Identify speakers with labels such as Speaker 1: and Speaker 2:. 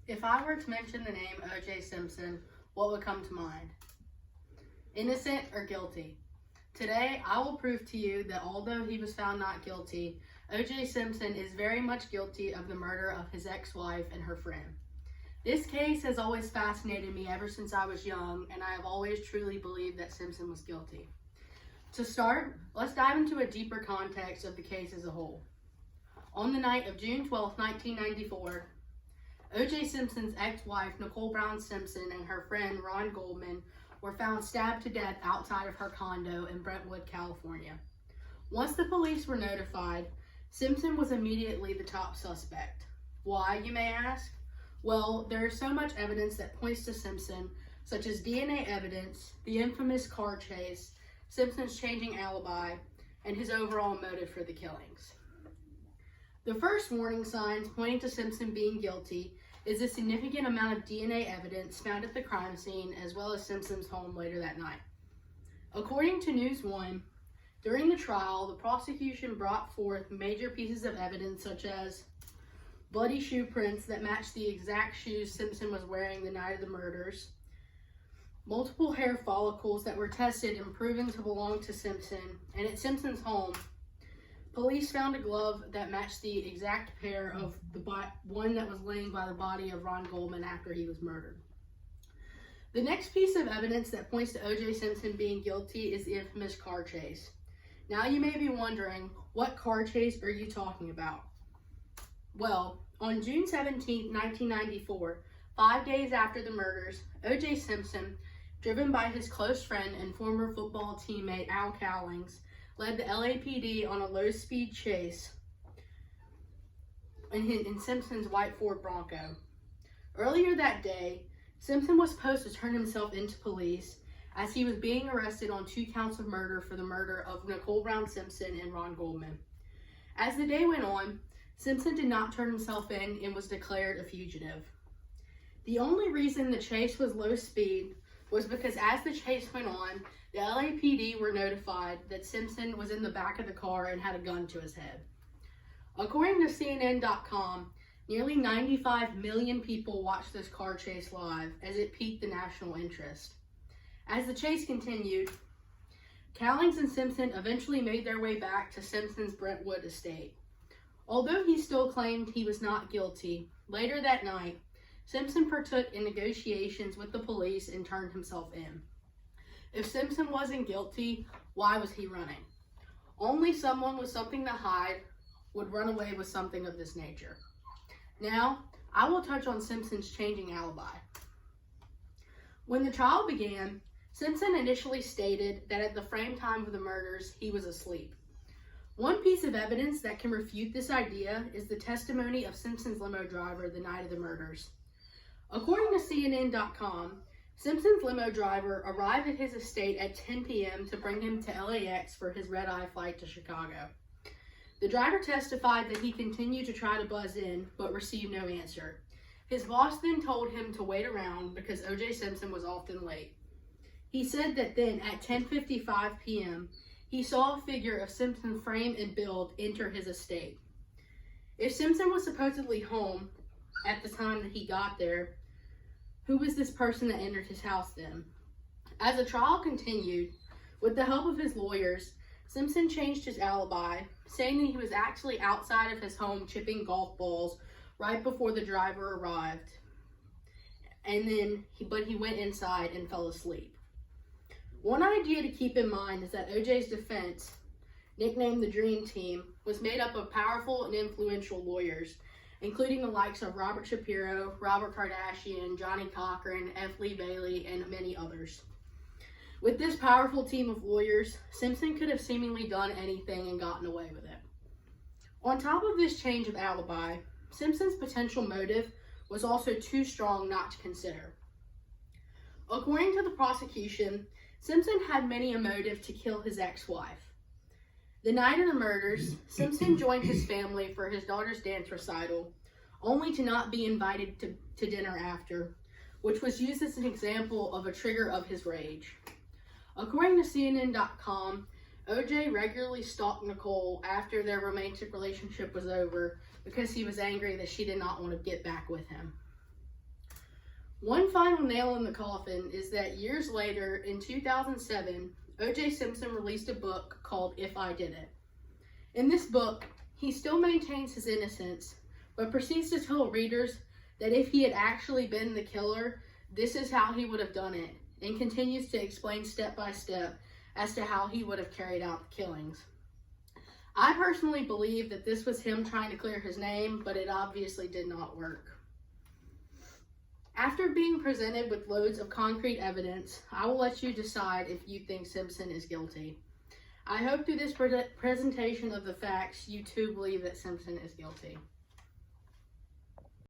Speaker 1: If I were to mention the name O.J. Simpson, what would come to mind? Innocent or guilty? Today, I will prove to you that although he was found not guilty, O.J. Simpson is very much guilty of the murder of his ex-wife and her friend. This case has always fascinated me ever since I was young, and I have always truly believed that Simpson was guilty. To start, let's dive into a deeper context of the case as a whole. On the night of June 12, 1994, O.J. Simpson's ex-wife, Nicole Brown Simpson, and her friend, Ron Goldman, were found stabbed to death outside of her condo in Brentwood, California. Once the police were notified, Simpson was immediately the top suspect. Why, you may ask? Well, there is so much evidence that points to Simpson, such as DNA evidence, the infamous car chase, Simpson's changing alibi, and his overall motive for the killings. The first warning signs pointing to Simpson being guilty is a significant amount of DNA evidence found at the crime scene as well as Simpson's home later that night. According to News 1, during the trial, the prosecution brought forth major pieces of evidence such as bloody shoe prints that matched the exact shoes Simpson was wearing the night of the murders, multiple hair follicles that were tested and proven to belong to Simpson, and at Simpson's home, police found a glove that matched the exact pair of the one that was laying by the body of Ron Goldman after he was murdered. The next piece of evidence that points to O.J. Simpson being guilty is the infamous car chase. Now you may be wondering, what car chase are you talking about? Well, on June 17, 1994, 5 days after the murders, O.J. Simpson, driven by his close friend and former football teammate Al Cowlings, led the LAPD on a low-speed chase in Simpson's white Ford Bronco. Earlier that day, Simpson was supposed to turn himself into police as he was being arrested on 2 counts of murder for the murder of Nicole Brown Simpson and Ron Goldman. As the day went on, Simpson did not turn himself in and was declared a fugitive. The only reason the chase was low speed was because as the chase went on, the LAPD were notified that Simpson was in the back of the car and had a gun to his head. According to CNN.com, nearly 95 million people watched this car chase live as it piqued the national interest. As the chase continued, Cowlings and Simpson eventually made their way back to Simpson's Brentwood estate. Although he still claimed he was not guilty, later that night, Simpson partook in negotiations with the police and turned himself in. If Simpson wasn't guilty, why was he running? Only someone with something to hide would run away with something of this nature. Now, I will touch on Simpson's changing alibi. When the trial began, Simpson initially stated that at the frame time of the murders, he was asleep. One piece of evidence that can refute this idea is the testimony of Simpson's limo driver the night of the murders. According to CNN.com, Simpson's limo driver arrived at his estate at 10 p.m. to bring him to LAX for his red-eye flight to Chicago. The driver testified that he continued to try to buzz in, but received no answer. His boss then told him to wait around because O.J. Simpson was often late. He said that then, at 10:55 p.m., he saw a figure of Simpson's frame and build enter his estate. If Simpson was supposedly home at the time that he got there, who was this person that entered his house then? As the trial continued, with the help of his lawyers, Simpson changed his alibi, saying that he was actually outside of his home chipping golf balls right before the driver arrived. But he went inside and fell asleep. One idea to keep in mind is that O.J.'s defense, nicknamed the Dream Team, was made up of powerful and influential lawyers, including the likes of Robert Shapiro, Robert Kardashian, Johnny Cochran, F. Lee Bailey, and many others. With this powerful team of lawyers, Simpson could have seemingly done anything and gotten away with it. On top of this change of alibi, Simpson's potential motive was also too strong not to consider. According to the prosecution, Simpson had many a motive to kill his ex-wife. The night of the murders, Simpson joined his family for his daughter's dance recital, only to not be invited to dinner after, which was used as an example of a trigger of his rage. According to CNN.com, O.J. regularly stalked Nicole after their romantic relationship was over because he was angry that she did not want to get back with him. One final nail in the coffin is that years later, in 2007, O.J. Simpson released a book called If I Did It. In this book, he still maintains his innocence, but proceeds to tell readers that if he had actually been the killer, this is how he would have done it, and continues to explain step by step as to how he would have carried out the killings. I personally believe that this was him trying to clear his name, but it obviously did not work. After being presented with loads of concrete evidence, I will let you decide if you think Simpson is guilty. I hope through this presentation of the facts, you too believe that Simpson is guilty.